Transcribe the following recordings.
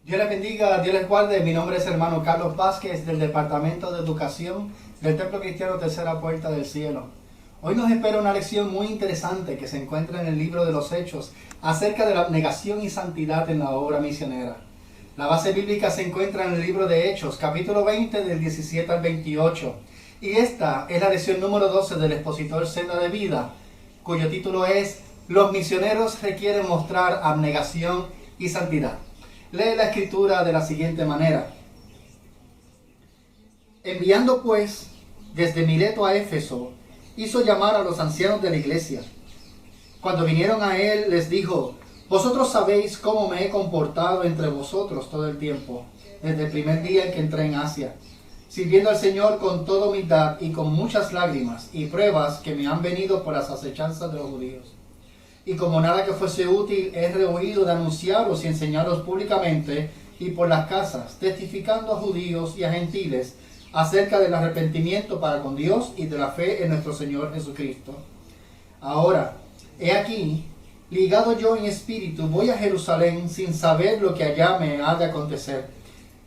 Dios les bendiga, Dios les guarde. Mi nombre es hermano Carlos Vázquez del Departamento de Educación del Templo Cristiano Tercera Puerta del Cielo. Hoy nos espera una lección muy interesante que se encuentra en el libro de los Hechos acerca de la abnegación y santidad en la obra misionera. La base bíblica se encuentra en el libro de Hechos, capítulo 20 del 17 al 28. Y esta es la lección número 12 del expositor Senda de Vida, cuyo título es Los misioneros requieren mostrar abnegación y santidad. Lee la escritura de la siguiente manera. Enviando pues desde Mileto a Éfeso, hizo llamar a los ancianos de la iglesia. Cuando vinieron a él, les dijo: vosotros sabéis cómo me he comportado entre vosotros todo el tiempo, desde el primer día en que entré en Asia, sirviendo al Señor con toda humildad y con muchas lágrimas y pruebas que me han venido por las acechanzas de los judíos. Y como nada que fuese útil, he rehuido de anunciaros y enseñaros públicamente y por las casas, testificando a judíos y a gentiles acerca del arrepentimiento para con Dios y de la fe en nuestro Señor Jesucristo. Ahora, he aquí, ligado yo en espíritu, voy a Jerusalén sin saber lo que allá me ha de acontecer,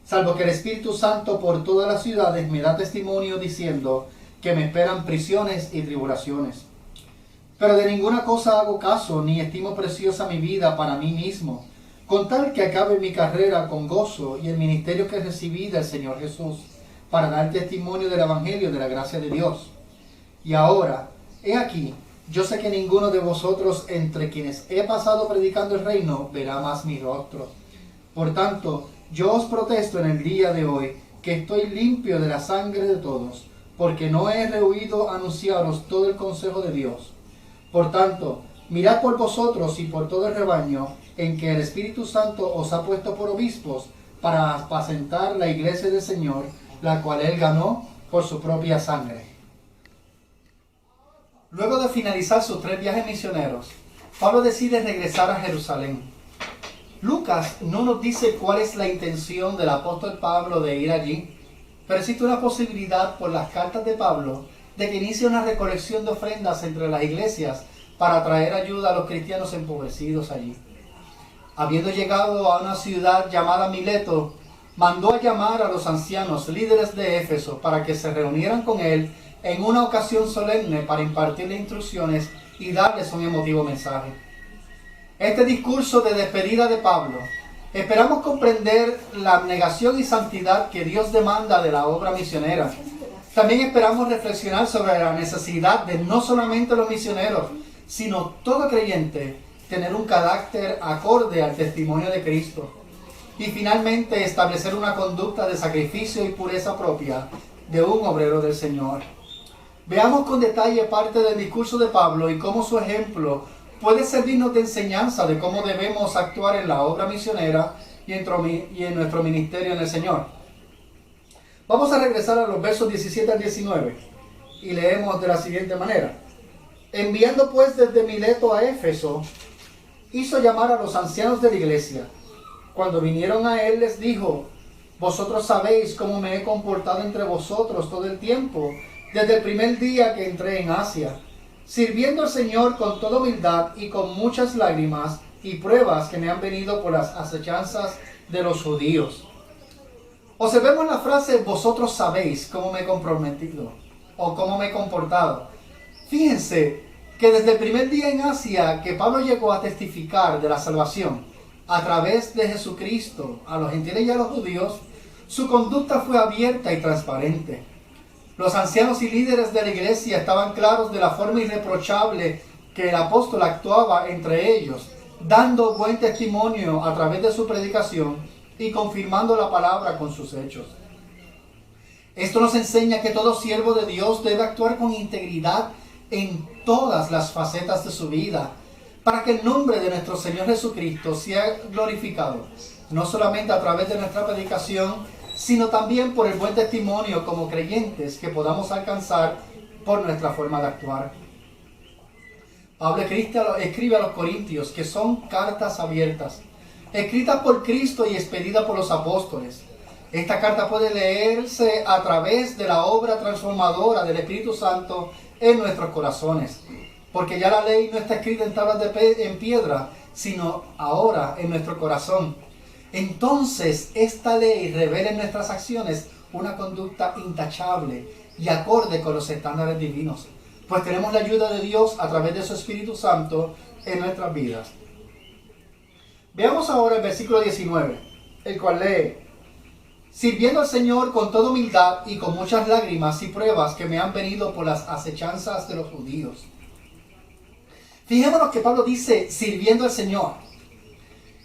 salvo que el Espíritu Santo por todas las ciudades me da testimonio diciendo que me esperan prisiones y tribulaciones. Pero de ninguna cosa hago caso, ni estimo preciosa mi vida para mí mismo, con tal que acabe mi carrera con gozo y el ministerio que recibí del Señor Jesús, para dar testimonio del Evangelio de la gracia de Dios. Y ahora, he aquí, yo sé que ninguno de vosotros entre quienes he pasado predicando el reino verá más mi rostro. Por tanto, yo os protesto en el día de hoy que estoy limpio de la sangre de todos, porque no he rehuido anunciaros todo el consejo de Dios. Por tanto, mirad por vosotros y por todo el rebaño en que el Espíritu Santo os ha puesto por obispos para apacentar la iglesia del Señor, la cual él ganó por su propia sangre. Luego de finalizar sus 3 viajes misioneros, Pablo decide regresar a Jerusalén. Lucas no nos dice cuál es la intención del apóstol Pablo de ir allí, pero existe una posibilidad por las cartas de Pablo de que inicie una recolección de ofrendas entre las iglesias para traer ayuda a los cristianos empobrecidos allí. Habiendo llegado a una ciudad llamada Mileto, mandó a llamar a los ancianos líderes de Éfeso para que se reunieran con él en una ocasión solemne para impartirle instrucciones y darles un emotivo mensaje. Este discurso de despedida de Pablo, esperamos comprender la abnegación y santidad que Dios demanda de la obra misionera. También esperamos reflexionar sobre la necesidad de no solamente los misioneros, sino todo creyente tener un carácter acorde al testimonio de Cristo. Y finalmente establecer una conducta de sacrificio y pureza propia de un obrero del Señor. Veamos con detalle parte del discurso de Pablo y cómo su ejemplo puede servirnos de enseñanza de cómo debemos actuar en la obra misionera y en nuestro ministerio en el Señor. Vamos a regresar a los versos 17 al 19 y leemos de la siguiente manera. Enviando pues desde Mileto a Éfeso, hizo llamar a los ancianos de la iglesia. Cuando vinieron a él, les dijo: vosotros sabéis cómo me he comportado entre vosotros todo el tiempo, desde el primer día que entré en Asia, sirviendo al Señor con toda humildad y con muchas lágrimas y pruebas que me han venido por las acechanzas de los judíos. Observemos la frase: vosotros sabéis cómo me he comprometido o cómo me he comportado. Fíjense que desde el primer día en Asia que Pablo llegó a testificar de la salvación a través de Jesucristo a los gentiles y a los judíos, su conducta fue abierta y transparente. Los ancianos y líderes de la iglesia estaban claros de la forma irreprochable que el apóstol actuaba entre ellos, dando buen testimonio a través de su predicación y confirmando la palabra con sus hechos. Esto nos enseña que todo siervo de Dios debe actuar con integridad en todas las facetas de su vida, para que el nombre de nuestro Señor Jesucristo sea glorificado, no solamente a través de nuestra predicación, sino también por el buen testimonio como creyentes que podamos alcanzar por nuestra forma de actuar. Pablo escribe a los Corintios que son cartas abiertas, escritas por Cristo y expedidas por los apóstoles. Esta carta puede leerse a través de la obra transformadora del Espíritu Santo en nuestros corazones, porque ya la ley no está escrita en tablas en piedra, sino ahora en nuestro corazón. Entonces, esta ley revela en nuestras acciones una conducta intachable y acorde con los estándares divinos, pues tenemos la ayuda de Dios a través de su Espíritu Santo en nuestras vidas. Veamos ahora el versículo 19, el cual lee: sirviendo al Señor con toda humildad y con muchas lágrimas y pruebas que me han venido por las acechanzas de los judíos. Fijémonos que Pablo dice sirviendo al Señor.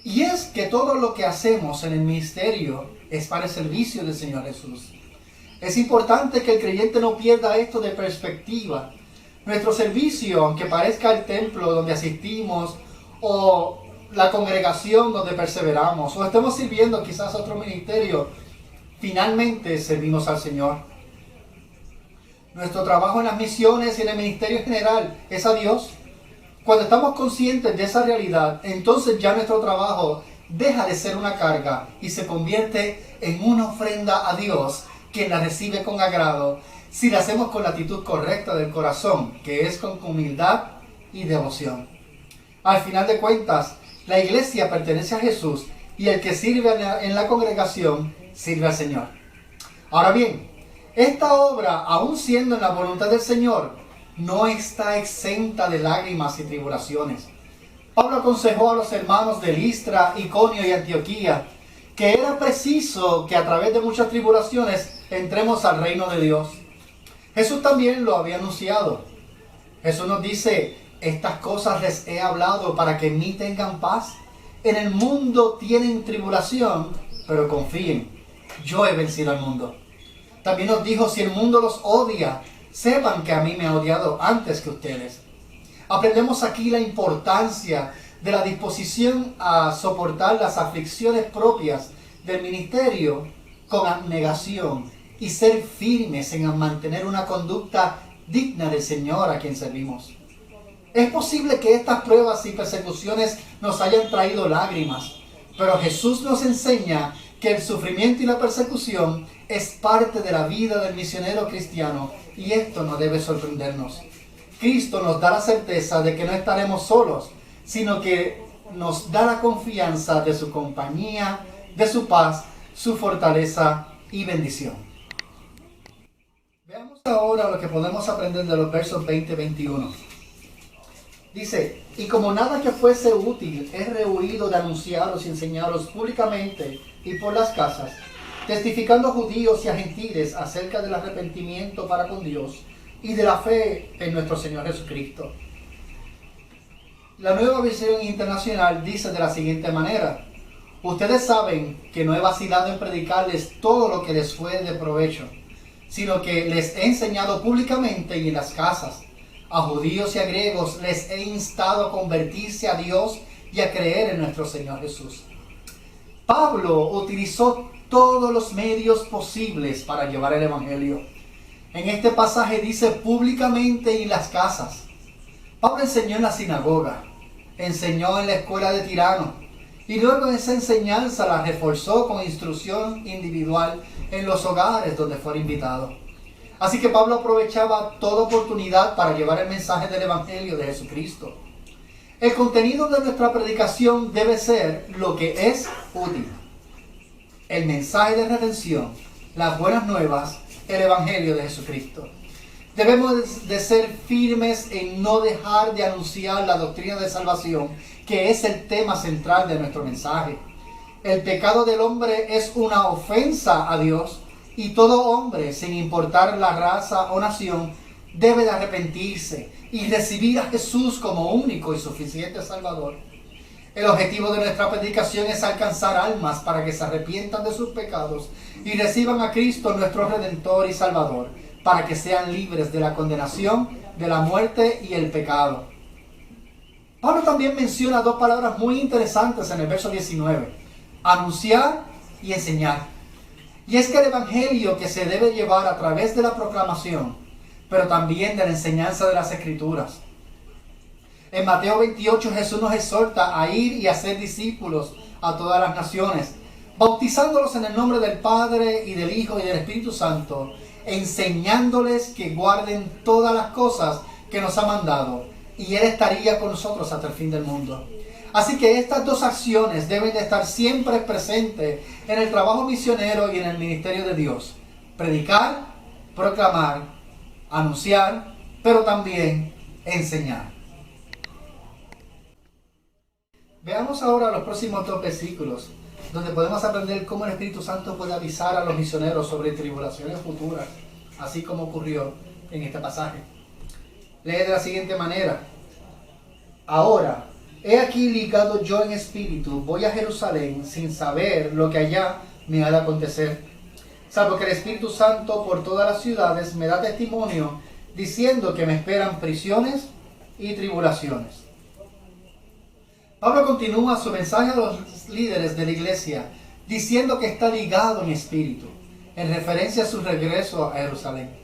Y es que todo lo que hacemos en el ministerio es para el servicio del Señor Jesús. Es importante que el creyente no pierda esto de perspectiva. Nuestro servicio, aunque parezca el templo donde asistimos o la congregación donde perseveramos, o estemos sirviendo quizás a otro ministerio, finalmente servimos al Señor. Nuestro trabajo en las misiones y en el ministerio en general es a Dios. Cuando estamos conscientes de esa realidad, entonces ya nuestro trabajo deja de ser una carga y se convierte en una ofrenda a Dios, quien la recibe con agrado, si la hacemos con la actitud correcta del corazón, que es con humildad y devoción. Al final de cuentas, la iglesia pertenece a Jesús y el que sirve en la congregación sirve al Señor. Ahora bien, esta obra, aun siendo en la voluntad del Señor, no está exenta de lágrimas y tribulaciones. Pablo aconsejó a los hermanos de Listra, Iconio y Antioquía que era preciso que a través de muchas tribulaciones entremos al reino de Dios. Jesús también lo había anunciado. Jesús nos dice: estas cosas les he hablado para que en mí tengan paz. En el mundo tienen tribulación, pero confíen, yo he vencido al mundo. También nos dijo: si el mundo los odia, sepan que a mí me ha odiado antes que ustedes. Aprendemos aquí la importancia de la disposición a soportar las aflicciones propias del ministerio con abnegación y ser firmes en mantener una conducta digna del Señor a quien servimos. Es posible que estas pruebas y persecuciones nos hayan traído lágrimas, pero Jesús nos enseña que el sufrimiento y la persecución es parte de la vida del misionero cristiano, y esto no debe sorprendernos. Cristo nos da la certeza de que no estaremos solos, sino que nos da la confianza de su compañía, de su paz, su fortaleza y bendición. Veamos ahora lo que podemos aprender de los versos 20 y 21. Dice: y como nada que fuese útil he rehuido de anunciaros y enseñaros públicamente y por las casas, testificando a judíos y a gentiles acerca del arrepentimiento para con Dios y de la fe en nuestro Señor Jesucristo. La Nueva Versión Internacional dice de la siguiente manera: ustedes saben que no he vacilado en predicarles todo lo que les fue de provecho, sino que les he enseñado públicamente y en las casas. A judíos y a griegos les he instado a convertirse a Dios y a creer en nuestro Señor Jesús. Pablo utilizó todos los medios posibles para llevar el Evangelio. En este pasaje dice públicamente y en las casas. Pablo enseñó en la sinagoga, enseñó en la escuela de Tirano, y luego esa enseñanza la reforzó con instrucción individual en los hogares donde fuera invitado. Así que Pablo aprovechaba toda oportunidad para llevar el mensaje del Evangelio de Jesucristo. El contenido de nuestra predicación debe ser lo que es útil: el mensaje de redención, las buenas nuevas, el Evangelio de Jesucristo. Debemos de ser firmes en no dejar de anunciar la doctrina de salvación, que es el tema central de nuestro mensaje. El pecado del hombre es una ofensa a Dios, y todo hombre, sin importar la raza o nación, debe de arrepentirse y recibir a Jesús como único y suficiente Salvador. El objetivo de nuestra predicación es alcanzar almas para que se arrepientan de sus pecados y reciban a Cristo, nuestro Redentor y Salvador, para que sean libres de la condenación, de la muerte y el pecado. Pablo también menciona dos palabras muy interesantes en el verso 19: anunciar y enseñar. Y es que el Evangelio que se debe llevar a través de la proclamación, pero también de la enseñanza de las Escrituras. En Mateo 28 Jesús nos exhorta a ir y a ser discípulos a todas las naciones, bautizándolos en el nombre del Padre y del Hijo y del Espíritu Santo, enseñándoles que guarden todas las cosas que nos ha mandado, y Él estaría con nosotros hasta el fin del mundo. Así que estas dos acciones deben de estar siempre presentes en el trabajo misionero y en el ministerio de Dios. Predicar, proclamar, anunciar, pero también enseñar. Veamos ahora los próximos 2 versículos, donde podemos aprender cómo el Espíritu Santo puede avisar a los misioneros sobre tribulaciones futuras, así como ocurrió en este pasaje. Lee de la siguiente manera: ahora, he aquí ligado yo en espíritu, voy a Jerusalén sin saber lo que allá me ha de acontecer, salvo que el Espíritu Santo por todas las ciudades me da testimonio, diciendo que me esperan prisiones y tribulaciones. Pablo continúa su mensaje a los líderes de la iglesia, diciendo que está ligado en espíritu, en referencia a su regreso a Jerusalén.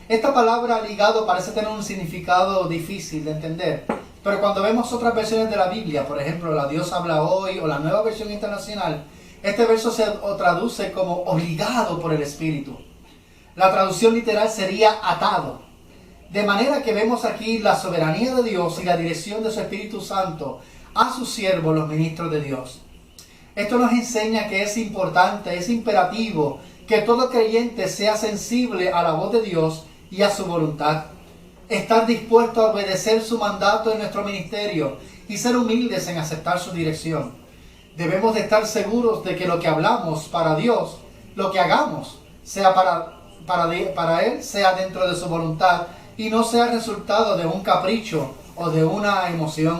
Esta palabra ligado parece tener un significado difícil de entender, pero cuando vemos otras versiones de la Biblia, por ejemplo, la Dios habla hoy o la Nueva Versión Internacional, este verso se traduce como obligado por el Espíritu. La traducción literal sería atado. De manera que vemos aquí la soberanía de Dios y la dirección de su Espíritu Santo a sus siervos, los ministros de Dios. Esto nos enseña que es importante, es imperativo que todo creyente sea sensible a la voz de Dios y a su voluntad. Estar dispuesto a obedecer su mandato en nuestro ministerio y ser humildes en aceptar su dirección. Debemos de estar seguros de que lo que hablamos para Dios, lo que hagamos, sea para Él, sea dentro de su voluntad y no sea resultado de un capricho o de una emoción.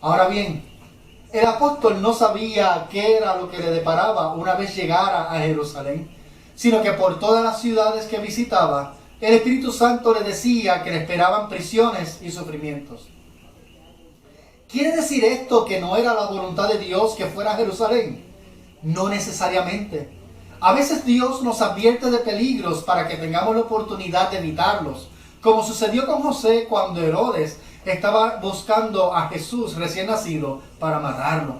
Ahora bien, el apóstol no sabía qué era lo que le deparaba una vez llegara a Jerusalén, sino que por todas las ciudades que visitaba, el Espíritu Santo le decía que le esperaban prisiones y sufrimientos. ¿Quiere decir esto que no era la voluntad de Dios que fuera a Jerusalén? No necesariamente. A veces Dios nos advierte de peligros para que tengamos la oportunidad de evitarlos, como sucedió con José cuando Herodes estaba buscando a Jesús recién nacido para matarlo.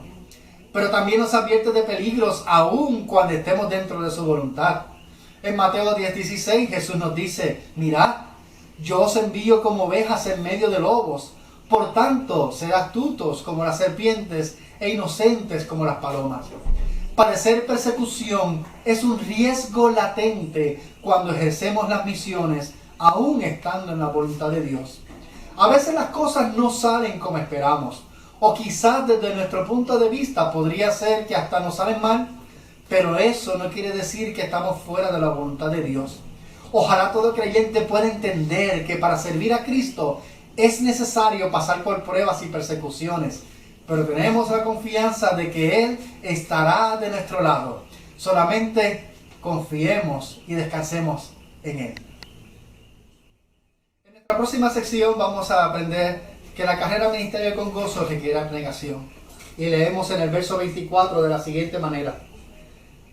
Pero también nos advierte de peligros aún cuando estemos dentro de su voluntad. En Mateo 10:16 Jesús nos dice: mirad, yo os envío como ovejas en medio de lobos. Por tanto, sed astutos como las serpientes e inocentes como las palomas. Padecer persecución es un riesgo latente cuando ejercemos las misiones, aún estando en la voluntad de Dios. A veces las cosas no salen como esperamos, o quizás desde nuestro punto de vista podría ser que hasta nos salen mal, pero eso no quiere decir que estamos fuera de la voluntad de Dios. Ojalá todo creyente pueda entender que para servir a Cristo es necesario pasar por pruebas y persecuciones, pero tenemos la confianza de que Él estará de nuestro lado. Solamente confiemos y descansemos en Él. En nuestra próxima sección vamos a aprender que la carrera ministerial con gozo requiere abnegación. Y leemos en el verso 24 de la siguiente manera: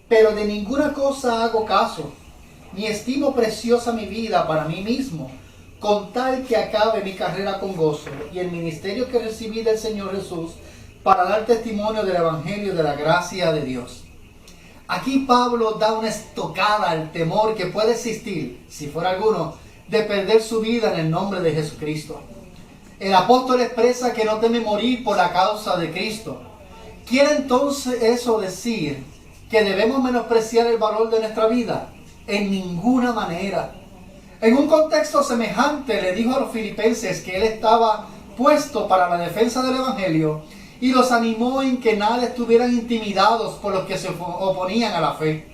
pero de ninguna cosa hago caso, ni estimo preciosa mi vida para mí mismo, con tal que acabe mi carrera con gozo y el ministerio que recibí del Señor Jesús para dar testimonio del Evangelio de la gracia de Dios. Aquí Pablo da una estocada al temor que puede existir, si fuera alguno, de perder su vida en el nombre de Jesucristo. El apóstol expresa que no teme morir por la causa de Cristo. ¿Quiere entonces eso decir que debemos menospreciar el valor de nuestra vida? En ninguna manera. En un contexto semejante le dijo a los filipenses que él estaba puesto para la defensa del Evangelio y los animó en que nada estuvieran intimidados por los que se oponían a la fe.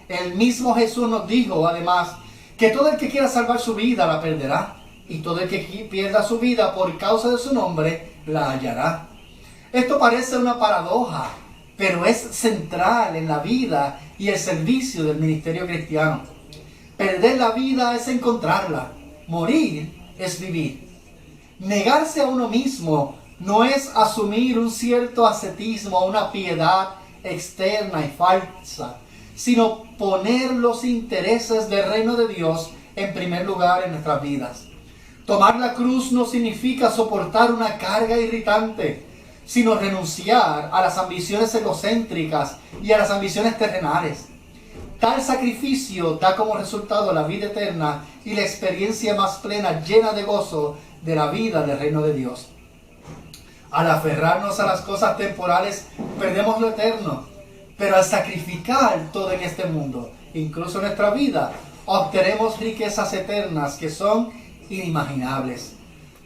El mismo Jesús nos dijo además que todo el que quiera salvar su vida la perderá, y todo el que pierda su vida por causa de su nombre la hallará. Esto parece una paradoja, pero es central en la vida y el servicio del ministerio cristiano. Perder la vida es encontrarla, morir es vivir. Negarse a uno mismo no es asumir un cierto ascetismo, una piedad externa y falsa, sino poner los intereses del reino de Dios en primer lugar en nuestras vidas. Tomar la cruz no significa soportar una carga irritante, sino renunciar a las ambiciones egocéntricas y a las ambiciones terrenales. Tal sacrificio da como resultado la vida eterna y la experiencia más plena, llena de gozo de la vida del reino de Dios. Al aferrarnos a las cosas temporales, perdemos lo eterno. Pero al sacrificar todo en este mundo, incluso nuestra vida, obtenemos riquezas eternas que son inimaginables.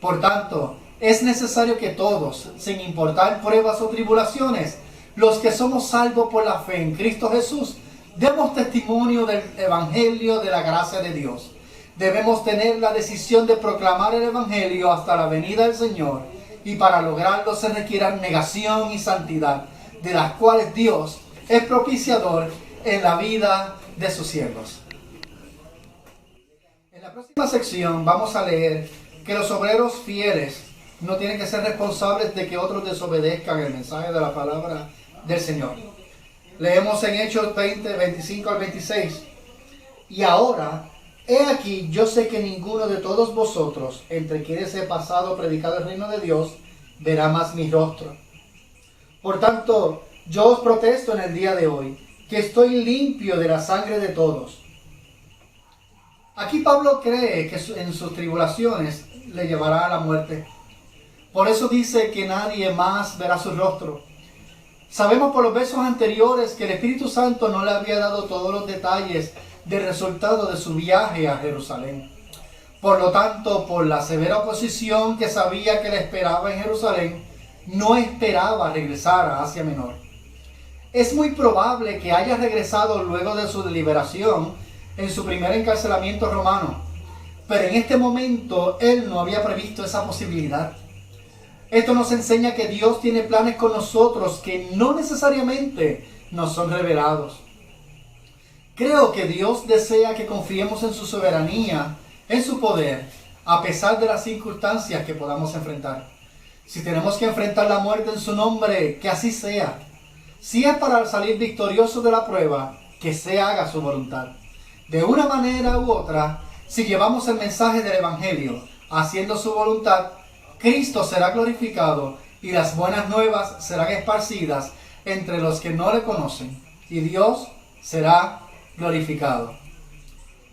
Por tanto, es necesario que todos, sin importar pruebas o tribulaciones, los que somos salvos por la fe en Cristo Jesús, demos testimonio del Evangelio de la gracia de Dios. Debemos tener la decisión de proclamar el Evangelio hasta la venida del Señor, y para lograrlo se requieran negación y santidad, de las cuales Dios es propiciador en la vida de sus siervos. En la próxima sección vamos a leer que los obreros fieles no tienen que ser responsables de que otros desobedezcan el mensaje de la palabra del Señor. Leemos en Hechos 20, 25 al 26. Y ahora, he aquí, yo sé que ninguno de todos vosotros, entre quienes he pasado predicado el reino de Dios, verá más mi rostro. Por tanto, yo os protesto en el día de hoy, que estoy limpio de la sangre de todos. Aquí Pablo cree que en sus tribulaciones le llevará a la muerte. Por eso dice que nadie más verá su rostro. Sabemos por los versos anteriores que el Espíritu Santo no le había dado todos los detalles del resultado de su viaje a Jerusalén. Por lo tanto, por la severa oposición que sabía que le esperaba en Jerusalén, no esperaba regresar a Asia Menor. Es muy probable que haya regresado luego de su liberación en su primer encarcelamiento romano, pero en este momento él no había previsto esa posibilidad. Esto nos enseña que Dios tiene planes con nosotros que no necesariamente nos son revelados. Creo que Dios desea que confiemos en su soberanía, en su poder, a pesar de las circunstancias que podamos enfrentar. Si tenemos que enfrentar la muerte en su nombre, que así sea. Si es para salir victorioso de la prueba, que se haga su voluntad. De una manera u otra, si llevamos el mensaje del Evangelio, haciendo su voluntad, Cristo será glorificado y las buenas nuevas serán esparcidas entre los que no le conocen, y Dios será glorificado.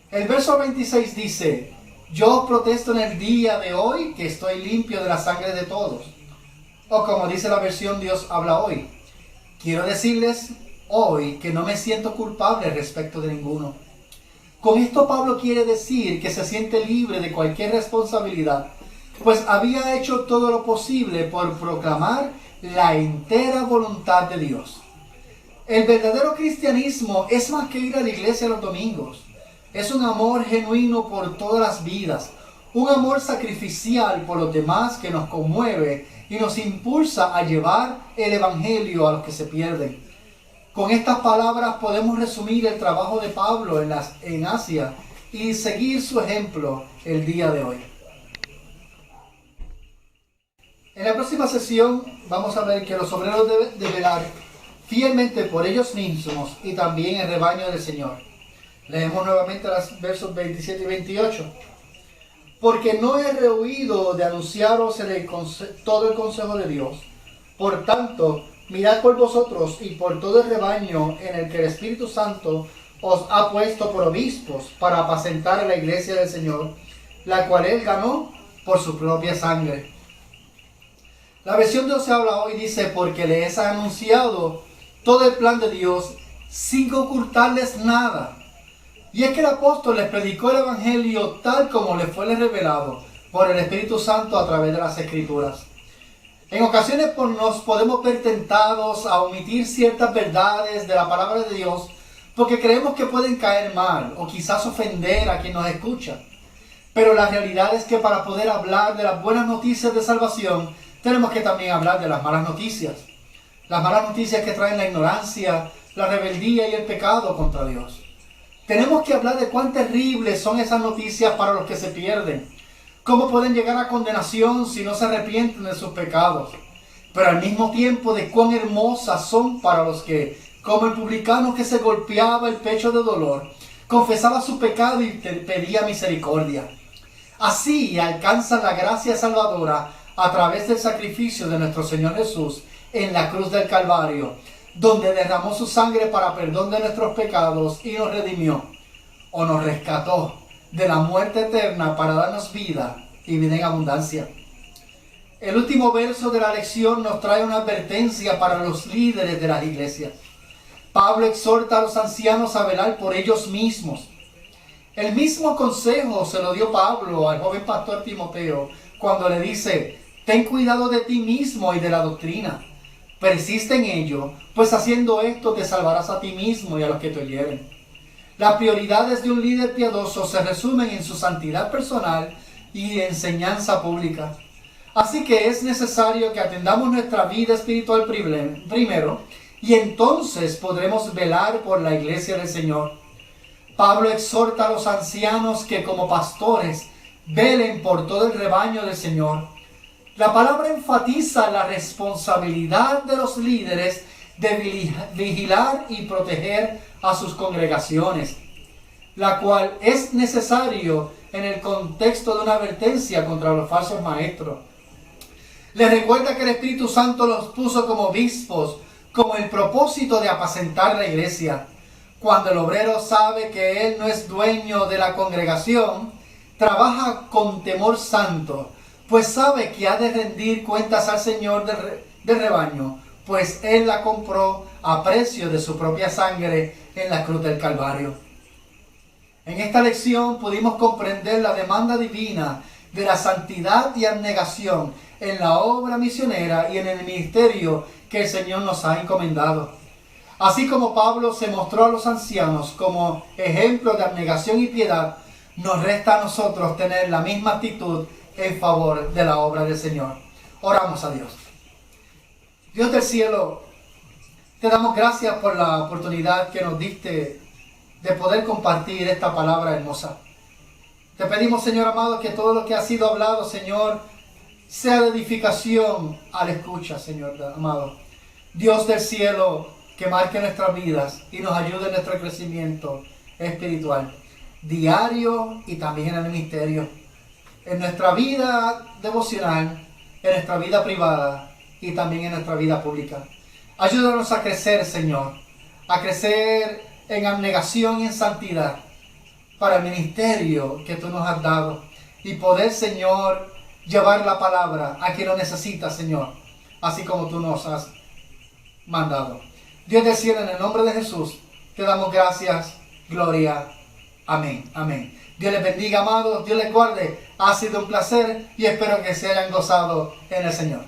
El verso 26 dice: yo protesto en el día de hoy que estoy limpio de la sangre de todos. O como dice la versión Dios habla hoy, quiero decirles hoy que no me siento culpable respecto de ninguno. Con esto Pablo quiere decir que se siente libre de cualquier responsabilidad, pues había hecho todo lo posible por proclamar la entera voluntad de Dios. El verdadero cristianismo es más que ir a la iglesia los domingos. Es un amor genuino por todas las vidas, un amor sacrificial por los demás que nos conmueve y nos impulsa a llevar el Evangelio a los que se pierden. Con estas palabras podemos resumir el trabajo de Pablo en Asia y seguir su ejemplo el día de hoy. En la próxima sesión vamos a ver que los obreros deben de velar fielmente por ellos mismos y también el rebaño del Señor. Leemos nuevamente los versos 27 y 28. Porque no he rehuido de anunciaros todo el consejo de Dios. Por tanto, mirad por vosotros y por todo el rebaño en el que el Espíritu Santo os ha puesto por obispos para apacentar a la iglesia del Señor, la cual él ganó por su propia sangre. La versión de Dios habla hoy dice: porque les ha anunciado todo el plan de Dios sin ocultarles nada. Y es que el apóstol les predicó el Evangelio tal como les fue revelado por el Espíritu Santo a través de las Escrituras. En ocasiones nos podemos ver tentados a omitir ciertas verdades de la palabra de Dios porque creemos que pueden caer mal o quizás ofender a quien nos escucha. Pero la realidad es que para poder hablar de las buenas noticias de salvación, tenemos que también hablar de las malas noticias. Las malas noticias que traen la ignorancia, la rebeldía y el pecado contra Dios. Tenemos que hablar de cuán terribles son esas noticias para los que se pierden. Cómo pueden llegar a condenación si no se arrepienten de sus pecados. Pero al mismo tiempo de cuán hermosas son para los que, como el publicano que se golpeaba el pecho de dolor, confesaba su pecado y pedía misericordia. Así alcanzan la gracia salvadora a través del sacrificio de nuestro Señor Jesús en la cruz del Calvario, donde derramó su sangre para perdón de nuestros pecados y nos redimió, o nos rescató de la muerte eterna para darnos vida y vida en abundancia. El último verso de la lección nos trae una advertencia para los líderes de las iglesias. Pablo exhorta a los ancianos a velar por ellos mismos. El mismo consejo se lo dio Pablo al joven pastor Timoteo cuando le dice: ten cuidado de ti mismo y de la doctrina. Persiste en ello, pues haciendo esto te salvarás a ti mismo y a los que te oyeren. Las prioridades de un líder piadoso se resumen en su santidad personal y enseñanza pública. Así que es necesario que atendamos nuestra vida espiritual primero, y entonces podremos velar por la iglesia del Señor. Pablo exhorta a los ancianos que como pastores velen por todo el rebaño del Señor. La palabra enfatiza la responsabilidad de los líderes de vigilar y proteger a sus congregaciones, la cual es necesario en el contexto de una advertencia contra los falsos maestros. Les recuerda que el Espíritu Santo los puso como obispos con el propósito de apacentar la iglesia. Cuando el obrero sabe que él no es dueño de la congregación, trabaja con temor santo, pues sabe que ha de rendir cuentas al Señor del rebaño, pues él la compró a precio de su propia sangre en la cruz del Calvario. En esta lección pudimos comprender la demanda divina de la santidad y abnegación en la obra misionera y en el ministerio que el Señor nos ha encomendado. Así como Pablo se mostró a los ancianos como ejemplo de abnegación y piedad, nos resta a nosotros tener la misma actitud en favor de la obra del Señor. Oramos a Dios. Dios del cielo, te damos gracias por la oportunidad que nos diste de poder compartir esta palabra hermosa. Te pedimos, Señor amado, que todo lo que ha sido hablado, Señor, sea de edificación al escucha, Señor amado. Dios del cielo, que marque nuestras vidas y nos ayude en nuestro crecimiento espiritual, diario y también en el ministerio, en nuestra vida devocional, en nuestra vida privada y también en nuestra vida pública. Ayúdanos a crecer, Señor, a crecer en abnegación y en santidad para el ministerio que tú nos has dado y poder, Señor, llevar la palabra a quien lo necesita, Señor, así como tú nos has mandado. Dios del cielo, en el nombre de Jesús, te damos gracias, gloria, amén, amén. Dios les bendiga, amados, Dios les guarde. Ha sido un placer y espero que se hayan gozado en el Señor.